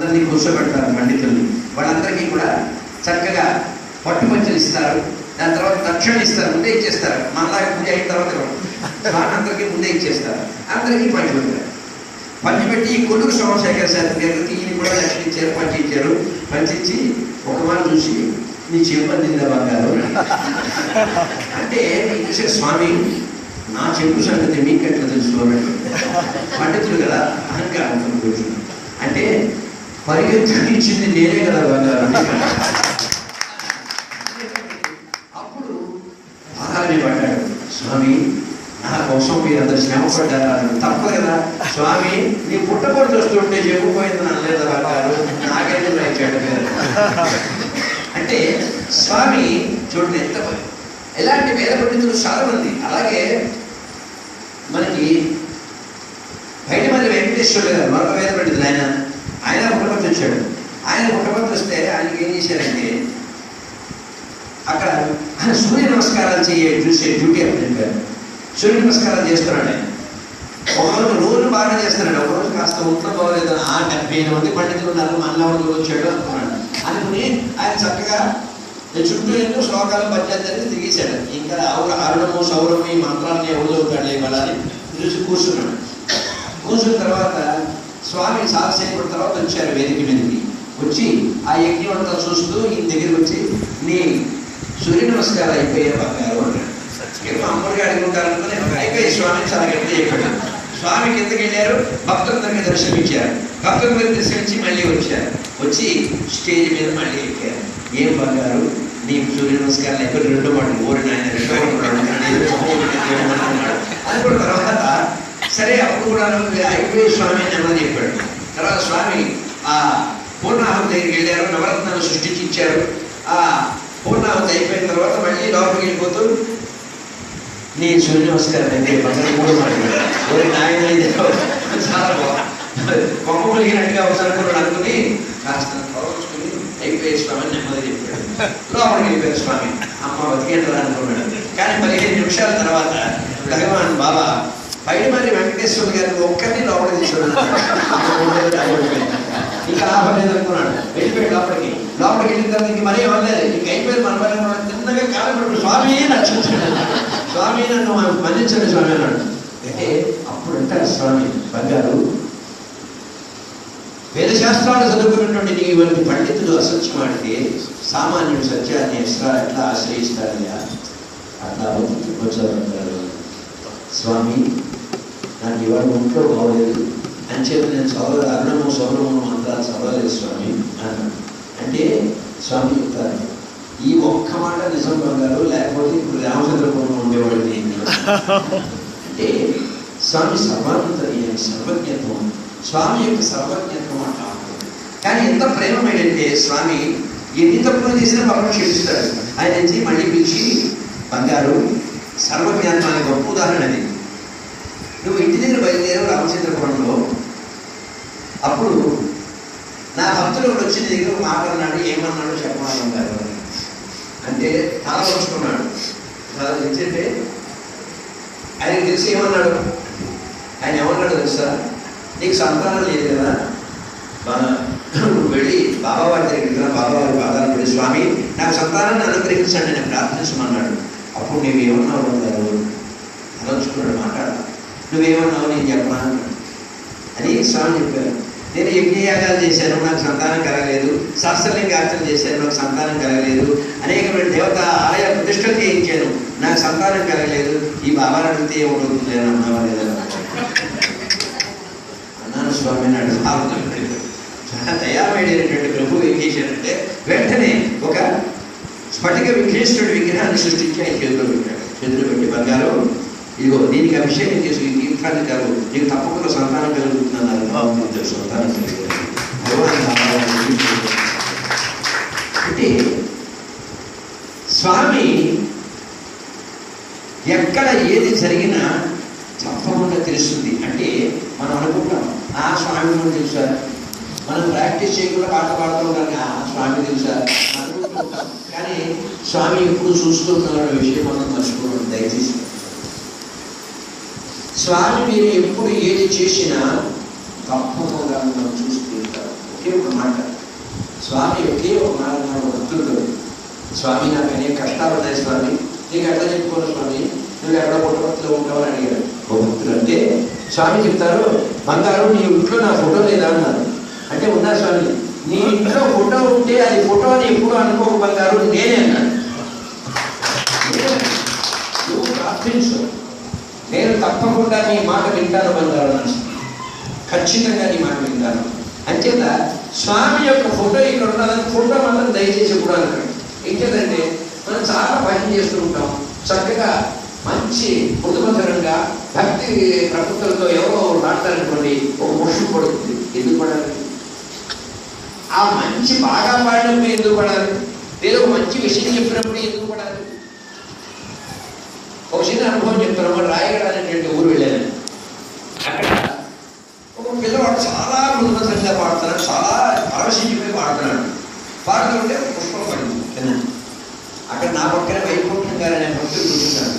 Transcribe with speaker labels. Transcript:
Speaker 1: అందరినీ కూర్చోబెడతారు పండితుల్ని. వాళ్ళందరికీ కూడా చక్కగా పట్టుపంచలు ఇస్తారు. దాని తర్వాత దక్షిణ ఇస్తారు, ముందే ఇచ్చేస్తారు. మనలాగా పూజ అయిన తర్వాత స్వామి అందరికీ ముందే ఇచ్చేస్తారు. అందరికీ పంచిపెడతారు. పంచిపెట్టి ఈ కొడుకు సోమశేఖర శాస్త్రి గారికి ఈయన కూడా దక్షిణ ఇచ్చారు, పంచిచ్చారు. పంచిచ్చి ఒక మాట చూసి నీ చెంప తిందా బంగారు అంటే చూసే స్వామి నా చెప్పు సంగతి మీకు ఎట్లా తెలుసుకోవాలంటే పండితులు కదా అహంకారంతో కూర్చున్నాను. అంటే పరిగెత్తుకు ఇచ్చింది నేనే కదా బంగారు. అప్పుడు బాగానే పడ్డాడు. స్వామి నా కోసం మీరు అంత శ్రమ పడ్డారా? తప్ప కదా స్వామి, నీ పుట్టపడి చూస్తుంటే చెప్పుపోయింది అనలేదా బంగారు, నాకైతే రాయించాడు కదా. అంటే స్వామి చూడండి ఎంత ఎలాంటి వేద పండితులు చాలా మంది. అలాగే మనకి బయట మంది వెంకటేశ్వరుడు గారు మరొక వేద పండితులు, ఆయన పుట్టపర్తి వచ్చాడు. ఆయన పుట్టపర్తి వస్తే ఆయనకి ఏం చేశారంటే అక్కడ ఆయన సూర్య నమస్కారాలు చూసే డ్యూటీ అని చెప్పారు. సూర్య నమస్కారాలు చేస్తున్నాడు ఆయన. ఒకరోజు రోజు బాగా చేస్తున్నాడు, ఒకరోజు కాస్త ఉంట్లో బాగోలేదు. 78 మంది పండితులు ఉన్నారు, మన్నవాళ్ళు వచ్చాడు అనుకున్నాడు. అనుకుని ఆయన చక్కగా చుట్టూ ఎన్నో శ్లోకాలు పద్యాలు తిరిగేశాడు. ఇంకా ఆరుడము సౌరము ఈ మంత్రాన్ని ఎవరు చదువుతాడు ఇవ్వాలని చూసి కూర్చున్నాడు. కూర్చున్న తర్వాత స్వామి చాలాసేపు తర్వాత వచ్చారు వేదిక మీదకి. వచ్చి ఆ యజ్ఞం అంతా చూస్తూ ఈయన దగ్గరికి వచ్చి నీ సూర్య నమస్కారం అయిపోయే బంగారు అన్నాడు. అమ్మడిగా అడుగుంటారు అనుకుని అయిపోయి స్వామిని చాలా గట్టిగా చెప్పాడు. స్వామి కిందకి వెళ్ళారు, భక్తులందరికీ దర్శనమిచ్చారు. భక్తులందరికీ దర్శనమిచ్చి మళ్ళీ వచ్చారు. వచ్చి స్టేజ్ మీద మళ్ళీ ఎక్కారు. ఏం బంగారు నీ సూర్య నమస్కారం అయిపోయి 2 మాటలు ఓరి నాయన 2 అనుకున్న తర్వాత సరే అప్పుడు కూడా అయిపోయి స్వామి నెమ్మది చెప్పాడు. తర్వాత స్వామి ఆ పూర్ణాహుతి దగ్గరికి వెళ్ళారు, నవరత్నాలు సృష్టించి ఇచ్చారు. ఆ పూర్ణాహుతి అయిపోయిన తర్వాత మళ్ళీ లోపలికి వెళ్ళిపోతూ నీ సూర్య నమస్కారం అయితే బంగారు 3 మాటలు ఓరి నాయన చాలా గొప్ప కలిగినట్టుగా అవసరం అనుకుని కాస్త తోచుకుని అయిపోయే స్వామి నెమ్మది చెప్పాడు. లోపలికి వెళ్ళిపోయారు స్వామి. అమ్మ బతికేటరా అనుకున్నాడు. కానీ 15 నిమిషాల తర్వాత భగవాన్ బాబా బయట మరి వెంకటేశ్వర గారిని ఒక్కరిని లోపలికి తీసుకున్నాడు. ఇంకా లాభం లేదనుకున్నాడు. వెళ్ళిపోయాడు లోపలికి. లోపలికి వెళ్ళిన తర్వాత ఇంక మరీ ఇవ్వలేదు. ఇంక అయిపోయింది మన పని. చిన్నగా కాలపడు స్వామి రక్షించాడు. స్వామి నన్ను మన్నించండి స్వామి అన్నాడు. అంటే అప్పుడు అంటారు స్వామి బంగారు, వేదశాస్త్రాలు చదువుకున్నటువంటి నీకు ఇవన్నీ పండితులు అసత్యం ఆడితే సామాన్యుడు సత్యాన్ని ఎట్లా ఆశ్రయిస్తాడయ్యా? అట్లా వచ్చారు స్వామి, నాకు ఇవాళ ఒంట్లో బాగోలేదు అని చెప్పి నేను అరుణము సౌరము మంత్రాలు చదవలేదు స్వామి అన్నాడు. అంటే స్వామి చెప్తారు, ఈ ఒక్క మాట నిజం బంగారు, లేకపోతే ఇప్పుడు రామచంద్రపురంలో ఉండేవాడిని. అంటే స్వామి సర్వానంతర్యం, సర్వజ్ఞత్వం, స్వామి యొక్క సర్వజ్ఞత్వం అంటారు. కానీ ఎంత ప్రేమమైనంటే స్వామి ఎన్ని తప్పులు చేసినా పరమ క్షమిస్తాడు. ఆయన నుంచి మళ్ళీ పిలిచి బంగారు సర్వజ్ఞానానికి గొప్ప ఉదాహరణ అది. నువ్వు ఇంటి దగ్గర బయలుదేరావు రామచంద్రపురంలో. అప్పుడు నా భక్తులు వచ్చి నీ దగ్గర మాట్లాడినాడు, ఏమన్నాడు చెప్పమని బంగారు అంటే తల పోసుకున్నాడు. ఎందుకంటే ఆయనకు తెలిసి ఏమన్నాడు, ఆయన ఏమన్నాడు తెలుసా, నీకు సంతానం లేదు కదా, నువ్వు వెళ్ళి బాబావారి దగ్గరికి కదా, బాబావారి పాదాలు పడి స్వామి నాకు సంతానాన్ని అనుగ్రహించండి నేను ప్రార్థించమన్నాడు. అప్పుడు నువ్వేమన్నావు బంగారు ఆలోచుకున్నాడు, మాట్లాడ నువ్వేమన్నావు నేను చెప్పనా అని స్వామి చెప్పారు. నేను యజ్ఞయాగాలు చేశాను, నాకు సంతానం కలగలేదు. సహస్రలింగార్చన చేశాను, నాకు సంతానం కలగలేదు. అనేకమైన దేవత ఆలయ ప్రతిష్టలు చేయించాను, నాకు సంతానం కలగలేదు. ఈ బాబాని అడిగితే ఏమవుతుంది అని అన్నావా లేదా అన్నాను స్వామి నాడు. చాలా తయారైనటువంటి ప్రభు ఏం చేశారంటే వెంటనే ఒక స్ఫటిక విఘ్నేశ్వరుడి విగ్రహాన్ని సృష్టించి ఆయన చేతిలో పెట్టాడు. చేతిలో పెట్టి బంగారు ఇదిగో దీనికి అభిషేకం చేసి ఈ తీర్థాన్ని కాదు, నీకు తప్పకుండా సంతానం కలుగుతుందన్నారు. సంతానం కలుగుతుంది. అంటే స్వామి ఎక్కడ ఏది జరిగినా తప్పకుండా తెలుస్తుంది. అంటే మనం అనుకుంటాం ఆ స్వామి మనం తెలుసా, మనం ప్రాక్టీస్ చేయకుండా పాట పాడుతాం కానీ ఆ స్వామి తెలుసా అనుకుంటుంటాం. కానీ స్వామి ఎప్పుడు చూస్తున్న విషయం మనం మర్చిపోవడం. దయచేసి స్వామి మీరు ఎప్పుడు ఏది చేసినా తప్పకుండా మనం చూస్తూ ఉంటారు. ఒకే ఒక మాట స్వామి ఒకే ఒక మాట భక్తులతో, స్వామి నాకు అనేక కష్టాలు ఉన్నాయి స్వామి, నీకు ఎట్లా చెప్పుకోను స్వామి, నువ్వు ఎక్కడ పుట్టపత్తిలో ఉంటావు అని అడిగాడు ఓ భక్తులు. అంటే స్వామి చెప్తారు, బంగారు నీ ఇంట్లో నా ఫోటో లేదా అన్నారు. అంటే ఉన్నా స్వామి, నీ ఇంట్లో ఫోటో ఉంటే అది ఫోటో అని ఎప్పుడు అనుకోక బంగారు, నేనే అన్నాడు. నువ్వు ప్రార్థించు, నేను తప్పకుండా నీ మాట వింటాను బంగారు అని, ఖచ్చితంగా నీ మాట వింటాను. అంచేత స్వామి యొక్క ఫోటో ఇక్కడ ఉన్నదని ఫోటో మాత్రం దయచేసి కూడా అన్నాడు. ఇంకేదంటే మనం చాలా భజన చేస్తూ ఉంటాం, చక్కగా మంచి మృదుమధురంగా భక్తి ప్రకృతులతో ఎవరో పాడతారనుకోండి, ఒక ముషం పడుతుంది. ఎందుకు పడాలి? ఆ మంచి బాగా పాడినప్పుడు ఎందుకు పడాలి? లేదా ఒక మంచి విషయం చెప్పినప్పుడు ఎందుకు పడాలి? ఒక చిన్న అనుభవం చెప్తాను. మరి రాయగడ అనేటువంటి ఊరు వెళ్ళాను. అక్కడ ఒక పిల్లవాడు చాలా మృదుమధురంగా పాడుతున్నాడు, చాలా ఆలోచించిపోయి పాడుతున్నాడు. పాడుతుంటే ఒక పుష్పం పడింది. అక్కడ నా పక్కన వైకుంఠం గారు అనే భక్తులు కూర్చున్నాడు.